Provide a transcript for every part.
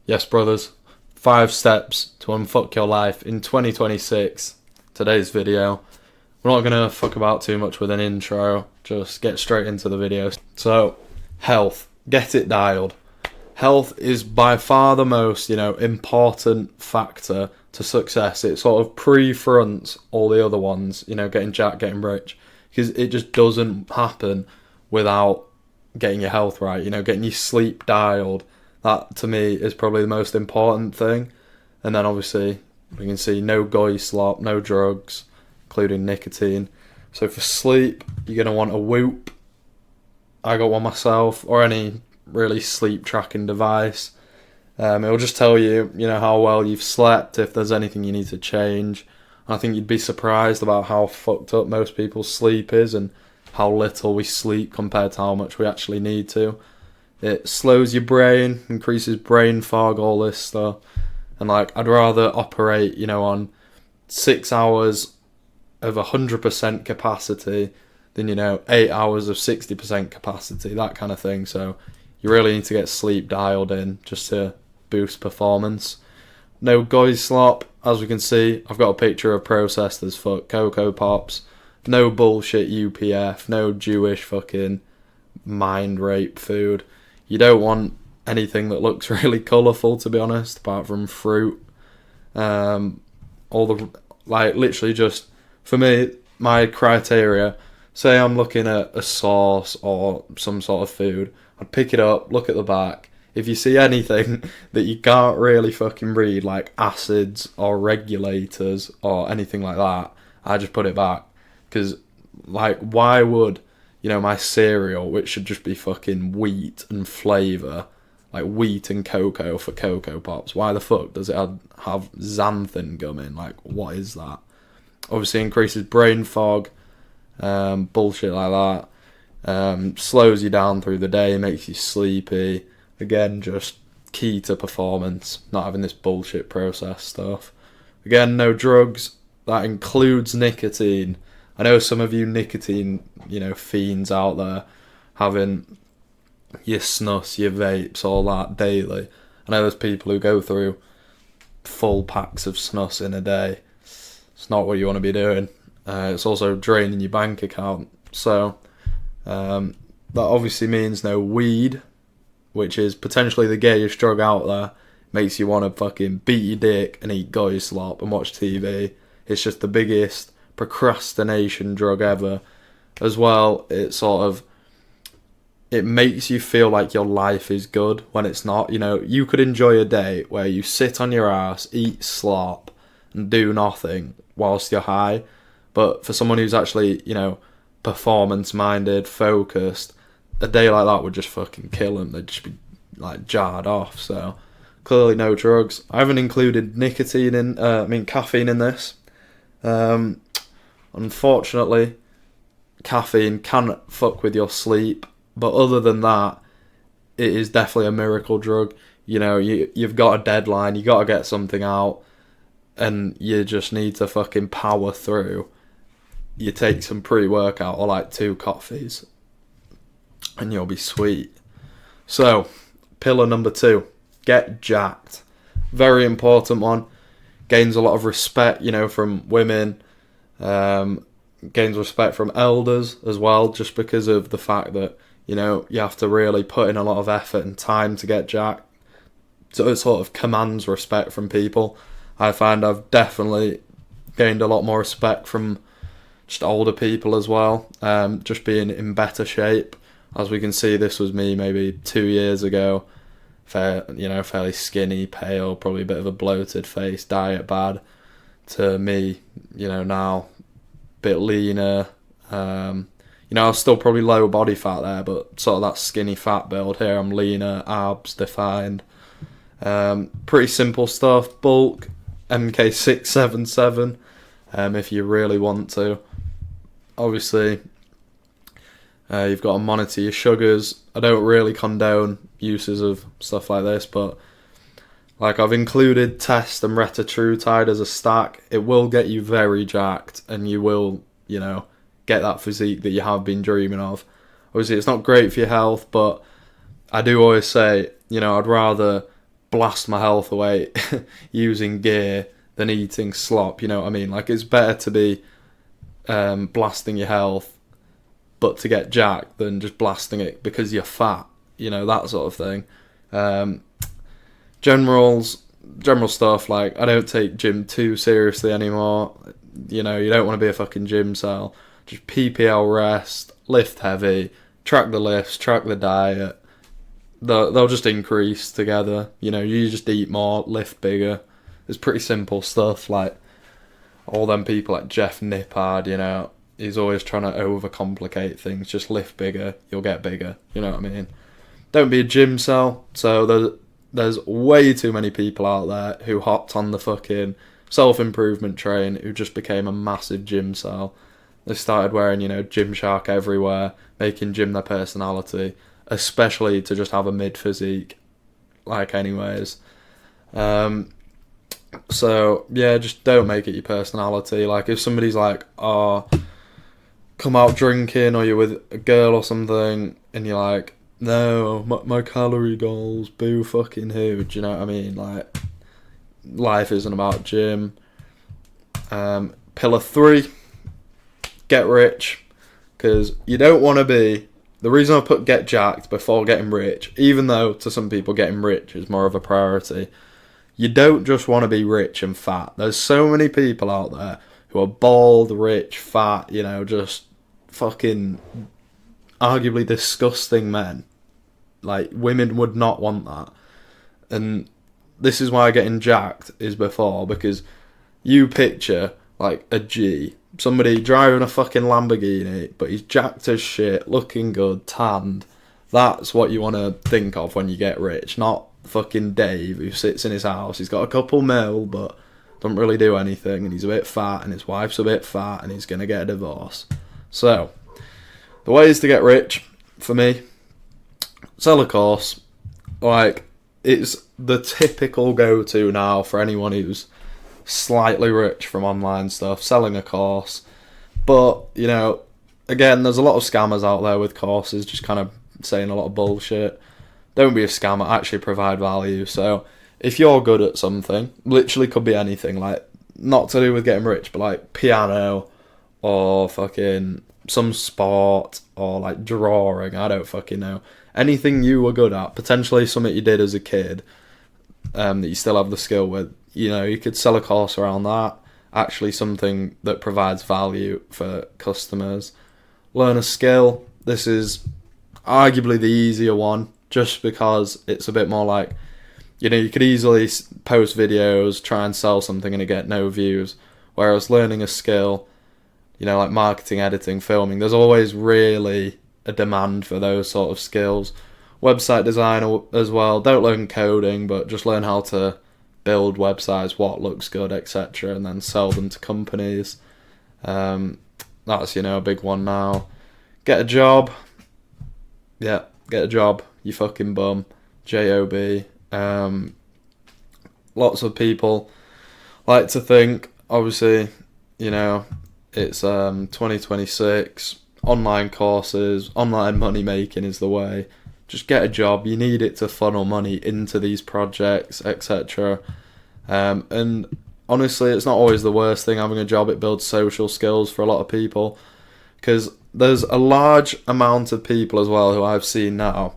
Yes, brothers. 5 steps to unfuck your life in 2026. Today's video. We're not going to fuck about too much with an intro, just get straight into the video. So, health. Get it dialed. Health is by far the most, important factor to success. It sort of pre-fronts all the other ones, getting jacked, getting rich. Because it just doesn't happen without getting your health right, getting your sleep dialed. That, to me, is probably the most important thing. And then, obviously, we can see no goy slop, no drugs, including nicotine. So for sleep, you're going to want a Whoop. I got one myself, or any really sleep tracking device. It'll just tell you, how well you've slept, if there's anything you need to change. I think you'd be surprised about how fucked up most people's sleep is and how little we sleep compared to how much we actually need to. It slows your brain, increases brain fog, all this stuff. And I'd rather operate, on 6 hours of 100% capacity than, 8 hours of 60% capacity, that kind of thing. So you really need to get sleep dialed in just to boost performance. No goy slop, as we can see. I've got a picture of processed as fuck Cocoa Pops. No bullshit UPF, no Jewish fucking mind rape food. You don't want anything that looks really colourful, to be honest, apart from fruit. Literally just, for me, my criteria, say I'm looking at a sauce or some sort of food, I'd pick it up, look at the back. If you see anything that you can't really fucking read, like acids or regulators or anything like that, I just put it back. Because, why would, my cereal, which should just be fucking wheat and flavour, like wheat and cocoa for Cocoa Pops, why the fuck does it have xanthan gum in? What is that? Obviously increases brain fog, bullshit like that. Slows you down through the day, makes you sleepy. Again, just key to performance, not having this bullshit processed stuff. Again, no drugs. That includes nicotine. I know some of you nicotine, fiends out there having your snus, your vapes, all that daily. I know there's people who go through full packs of snus in a day. It's not what you want to be doing. It's also draining your bank account. So that obviously means no weed, which is potentially the gayest drug out there. Makes you want to fucking beat your dick and eat goy slop and watch TV. It's just the biggest procrastination drug ever. As well, it makes you feel like your life is good when it's not. You could enjoy a day where you sit on your ass, eat slop, and do nothing whilst you're high. But for someone who's actually, performance-minded, focused, a day like that would just fucking kill them. They'd just be, jarred off. So, clearly no drugs. I haven't included caffeine in this. Unfortunately, caffeine can fuck with your sleep. But other than that, it is definitely a miracle drug. You've got a deadline, you got to get something out, and you just need to fucking power through. You take some pre-workout or 2 coffees, and you'll be sweet. So, pillar number 2, get jacked. Very important one. Gains a lot of respect, from women. Gains respect from elders as well, just because of the fact that, you have to really put in a lot of effort and time to get jacked. So it sort of commands respect from people. I find I've definitely gained a lot more respect from just older people as well. Just being in better shape. As we can see, this was me maybe 2 years ago. Fairly skinny, pale, probably a bit of a bloated face, diet bad. To me, now, a bit leaner. I was still probably low body fat there, but sort of that skinny fat build. Here I'm leaner, abs defined. Pretty simple stuff. Bulk, MK677, if you really want to. Obviously, you've got to monitor your sugars. I don't really condone uses of stuff like this, but I've included Test and Retatrutide as a stack. It will get you very jacked, and you will, get that physique that you have been dreaming of. Obviously, it's not great for your health, but I do always say, I'd rather blast my health away using gear than eating slop, you know what I mean? Like, it's better to be blasting your health but to get jacked than just blasting it because you're fat, you know, that sort of thing. General stuff, like, I don't take gym too seriously anymore. You know, you don't want to be a fucking gym cell. Just PPL rest, lift heavy, track the lifts, track the diet. They'll just increase together. You know, you just eat more, lift bigger. It's pretty simple stuff. Like, all them people like Jeff Nippard, you know, he's always trying to overcomplicate things. Just lift bigger, you'll get bigger. You know what I mean? Don't be a gym cell. So there's way too many people out there who hopped on the fucking self-improvement train who just became a massive gym cell. They started wearing, you know, Gymshark everywhere, making gym their personality, especially to just have a mid physique. Like, anyways. So, yeah, just don't make it your personality. Like, if somebody's like, oh, come out drinking, or you're with a girl or something, and you're like, no, my calorie goals, boo fucking who, do you know what I mean? Like, life isn't about gym. Pillar 3, get rich, because you don't want to be, the reason I put get jacked before getting rich, even though to some people getting rich is more of a priority, you don't just want to be rich and fat. There's so many people out there who are bald, rich, fat, you know, just fucking arguably disgusting men. Like, women would not want that. And this is why getting jacked is before, because you picture, like, a G, somebody driving a fucking Lamborghini, but he's jacked as shit, looking good, tanned. That's what you want to think of when you get rich, not fucking Dave, who sits in his house. He's got a couple mil, but doesn't really do anything, and he's a bit fat, and his wife's a bit fat, and he's going to get a divorce. So, the ways to get rich, for me, sell a course. Like, it's the typical go-to now for anyone who's slightly rich from online stuff, selling a course. But, you know, again, there's a lot of scammers out there with courses, just kind of saying a lot of bullshit. Don't be a scammer, actually provide value. So, if you're good at something, literally could be anything, like, not to do with getting rich, but like piano, or fucking some sport, or like drawing, I don't fucking know. Anything you were good at, potentially something you did as a kid, that you still have the skill with, you know, you could sell a course around that. Actually something that provides value for customers. Learn a skill. This is arguably the easier one, just because it's a bit more like, you know, you could easily post videos, try and sell something, and it get no views. Whereas learning a skill, you know, like marketing, editing, filming, there's always really a demand for those sort of skills. Website design as well. Don't learn coding, but just learn how to build websites, what looks good, etc., and then sell them to companies. That's, you know, a big one now. Get a job. Yeah, get a job, you fucking bum. J-O-B. Lots of people like to think, obviously, you know, it's 2026, online courses, online money making is the way. Just get a job. You need it to funnel money into these projects, etc. And honestly, it's not always the worst thing having a job. It builds social skills for a lot of people, because there's a large amount of people as well who I've seen now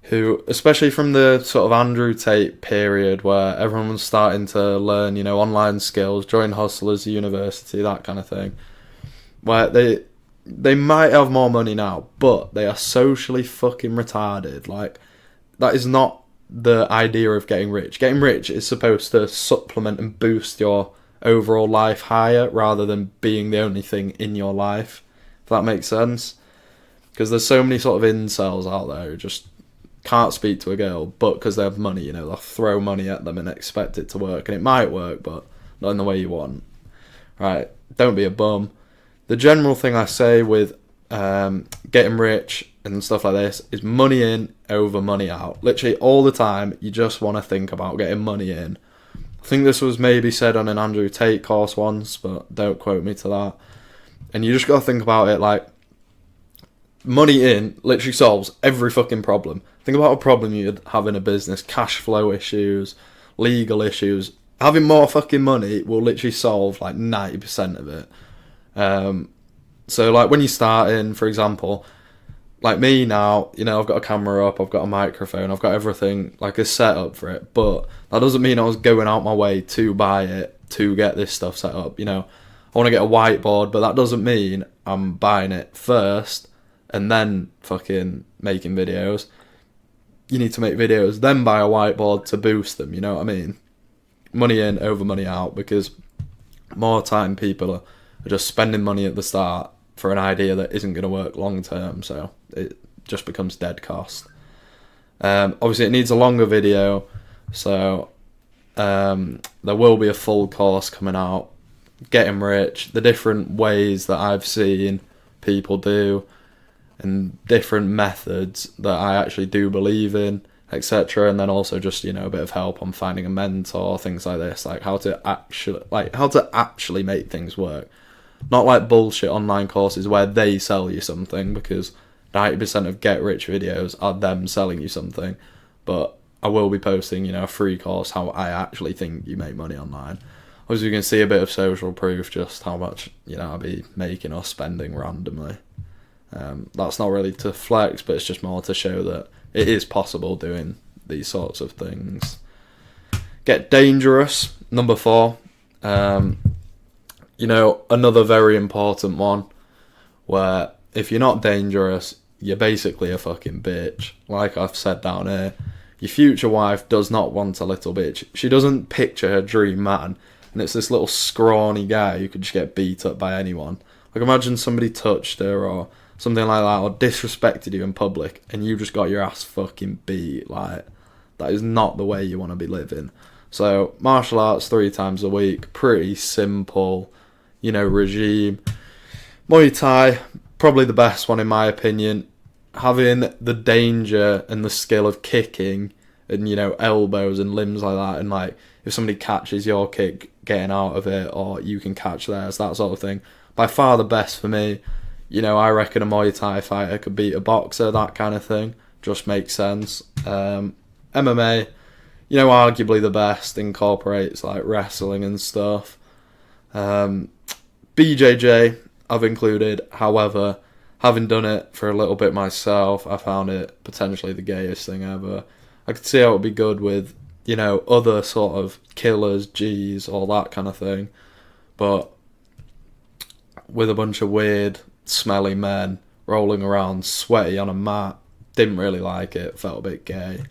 who, especially from the sort of Andrew Tate period where everyone was starting to learn, you know, online skills, join Hustlers University, that kind of thing, where they might have more money now, but they are socially fucking retarded. Like, that is not the idea of getting rich. Getting rich is supposed to supplement and boost your overall life higher, rather than being the only thing in your life, if that makes sense. Because there's so many sort of incels out there who just can't speak to a girl, but because they have money, you know, they'll throw money at them and expect it to work, and it might work, but not in the way you want. Right? Don't be a bum. The general thing I say with getting rich and stuff like this is money in over money out. Literally all the time, you just want to think about getting money in. I think this was maybe said on an Andrew Tate course once, but don't quote me to that. And you just got to think about it like, money in literally solves every fucking problem. Think about a problem you'd have in a business: cash flow issues, legal issues. Having more fucking money will literally solve like 90% of it. So like when you start in, for example, like me now, you know, I've got a camera up, I've got a microphone, I've got everything like a setup for it, but that doesn't mean I was going out my way to buy it, to get this stuff set up. You know, I want to get a whiteboard, but that doesn't mean I'm buying it first and then fucking making videos. You need to make videos, then buy a whiteboard to boost them, you know what I mean? Money in over money out, because more time people are just spending money at the start for an idea that isn't going to work long term, so it just becomes dead cost. Obviously it needs a longer video, so there will be a full course coming out, Getting Rich, the different ways that I've seen people do and different methods that I actually do believe in, etc. And then also just, you know, a bit of help on finding a mentor, things like this, like how to actually make things work. Not like bullshit online courses where they sell you something, because 90% of Get Rich videos are them selling you something. But I will be posting, you know, a free course how I actually think you make money online. Obviously you can see a bit of social proof, just how much, you know, I'll be making or spending randomly. That's not really to flex, but it's just more to show that it is possible doing these sorts of things. Get dangerous, number 4. You know, another very important one, where if you're not dangerous, you're basically a fucking bitch. Like I've said down here, your future wife does not want a little bitch. She doesn't picture her dream man, and it's this little scrawny guy who could just get beat up by anyone. Like imagine somebody touched her or something like that, or disrespected you in public, and you just got your ass fucking beat. Like, that is not the way you want to be living. So martial arts 3 times a week, pretty simple, you know, regime. Muay Thai, probably the best one in my opinion. Having the danger and the skill of kicking and, you know, elbows and limbs like that, and like if somebody catches your kick, getting out of it, or you can catch theirs, that sort of thing. By far the best for me. You know, I reckon a Muay Thai fighter could beat a boxer, that kind of thing. Just makes sense. MMA, you know, arguably the best, incorporates like wrestling and stuff. BJJ I've included, however, having done it for a little bit myself, I found it potentially the gayest thing ever. I could see how it would be good with, you know, other sort of killers, G's, all that kind of thing. But with a bunch of weird, smelly men rolling around sweaty on a mat, didn't really like it, felt a bit gay.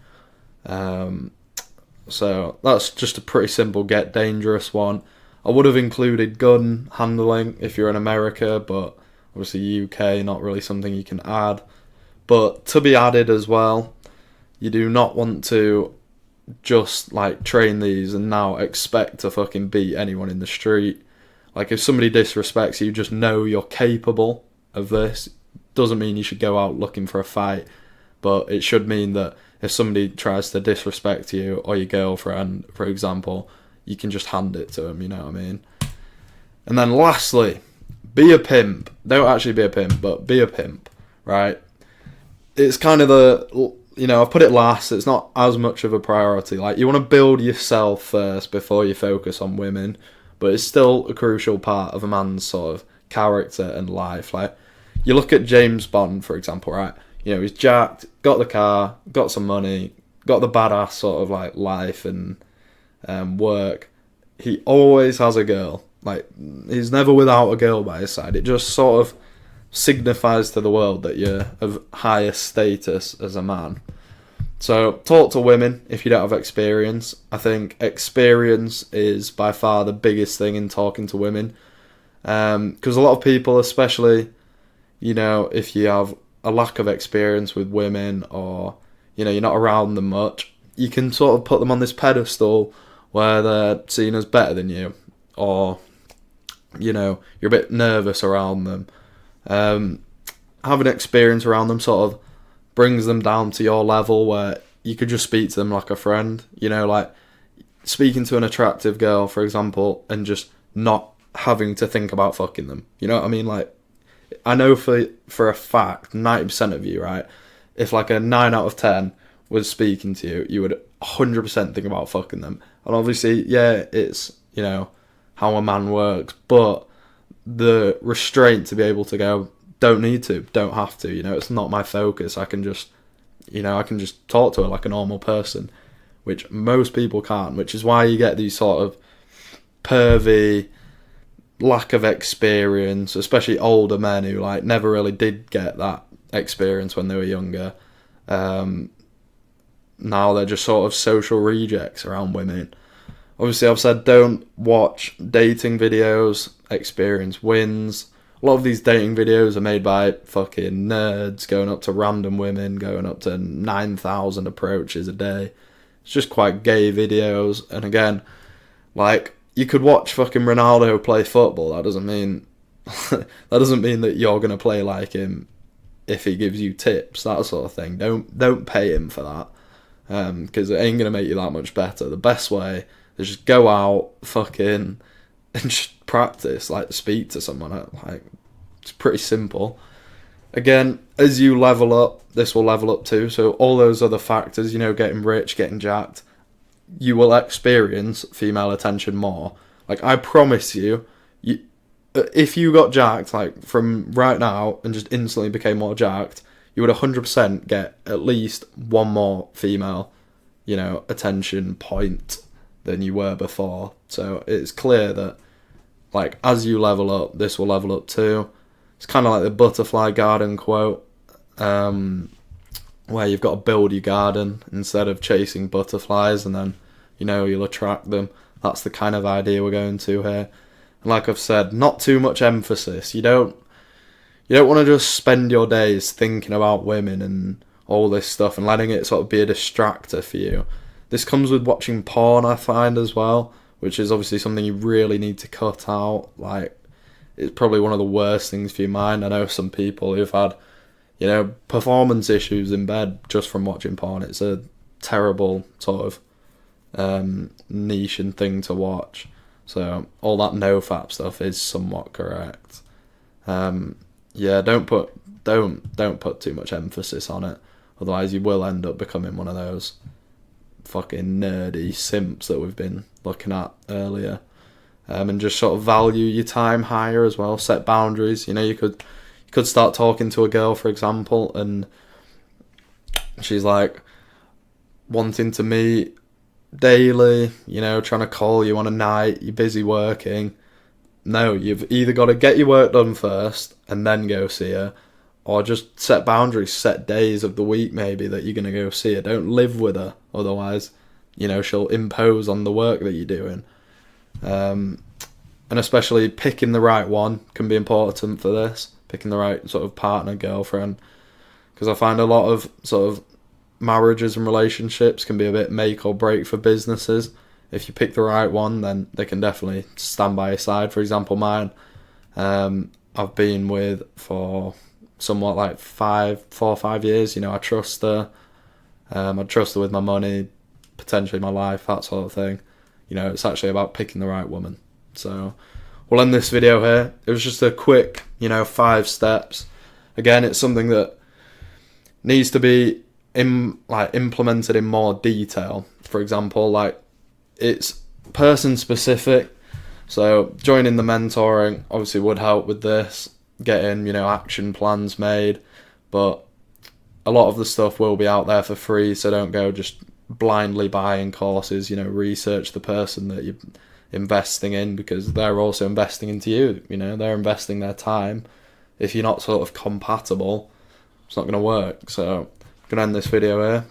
So that's just a pretty simple Get Dangerous one. I would have included gun handling if you're in America, but obviously UK, not really something you can add. But to be added as well, you do not want to just like train these and now expect to fucking beat anyone in the street. Like if somebody disrespects you, just know you're capable of this. Doesn't mean you should go out looking for a fight, but it should mean that if somebody tries to disrespect you or your girlfriend, for example, you can just hand it to them, you know what I mean? And then lastly, be a pimp. Don't actually be a pimp, but be a pimp, right? It's kind of the, you know, I've put it last, it's not as much of a priority. Like, you want to build yourself first before you focus on women, but it's still a crucial part of a man's sort of character and life. Like, you look at James Bond, for example, right? You know, he's jacked, got the car, got some money, got the badass sort of like life and work. He always has a girl. Like, he's never without a girl by his side. It just sort of signifies to the world that you're of higher status as a man. So talk to women if you don't have experience. I think experience is by far the biggest thing in talking to women, because a lot of people, especially, you know, if you have a lack of experience with women, or, you know, you're not around them much, you can sort of put them on this pedestal where they're seen as better than you, or, you know, you're a bit nervous around them. Having experience around them sort of brings them down to your level where you could just speak to them like a friend, you know, like speaking to an attractive girl, for example, and just not having to think about fucking them. You know what I mean? Like, I know for a fact, 90% of you, right? If like a 9 out of 10 was speaking to you, you would 100% think about fucking them. And obviously, yeah, it's, you know, how a man works, but the restraint to be able to go, don't need to, don't have to, you know, it's not my focus. I can just, you know, I can just talk to her like a normal person, which most people can't, which is why you get these sort of pervy, lack of experience, especially older men who like never really did get that experience when they were younger. Now they're just sort of social rejects around women. Obviously, I've said don't watch dating videos, experience wins. A lot of these dating videos are made by fucking nerds going up to random women, going up to 9,000 approaches a day. It's just quite gay videos. And again, like, you could watch fucking Ronaldo play football. That doesn't mean that you're gonna play like him if he gives you tips, that sort of thing. Don't pay him for that, because it ain't gonna make you that much better. The best way is just go out, fucking, and just practice. Like, speak to someone. Like, it's pretty simple. Again, as you level up, this will level up too. So all those other factors, you know, getting rich, getting jacked, you will experience female attention more. Like, I promise you, if you got jacked, like, from right now and just instantly became more jacked, you would 100% get at least one more female, you know, attention point than you were before. So it's clear that, like, as you level up, this will level up too. It's kind of like the butterfly garden quote, where you've got to build your garden instead of chasing butterflies, and then, you know, you'll attract them. That's the kind of idea we're going to here. And like I've said, not too much emphasis. You don't want to just spend your days thinking about women and all this stuff and letting it sort of be a distractor for you. This comes with watching porn, I find, as well, which is obviously something you really need to cut out. Like, it's probably one of the worst things for your mind. I know some people who've had, you know, performance issues in bed just from watching porn. It's a terrible sort of niche and thing to watch. So all that no-fap stuff is somewhat correct. Yeah, don't put too much emphasis on it. Otherwise, you will end up becoming one of those fucking nerdy simps that we've been looking at earlier. And just sort of value your time higher as well. Set boundaries. You know, you could start talking to a girl, for example, and she's like wanting to meet daily, you know, trying to call you on a night, you're busy working. No, you've either got to get your work done first and then go see her, or just set boundaries, set days of the week maybe that you're going to go see her. Don't live with her, otherwise, you know, she'll impose on the work that you're doing. And especially picking the right one can be important for this, picking the right sort of partner, girlfriend, because I find a lot of sort of marriages and relationships can be a bit make or break for businesses. If you pick the right one, then they can definitely stand by your side. For example, mine, I've been with for somewhat like 4 or 5 years. You know, I trust her. I trust her with my money, potentially my life, that sort of thing. You know, it's actually about picking the right woman. So we'll end this video here. It was just a quick, you know, 5 steps. Again, it's something that needs to be implemented in more detail. For example, like, it's person specific, so joining the mentoring obviously would help with this, getting, you know, action plans made, but a lot of the stuff will be out there for free, so don't go just blindly buying courses. You know, research the person that you're investing in, because they're also investing into you. You know, they're investing their time. If you're not sort of compatible, it's not going to work. So I'm going to end this video here.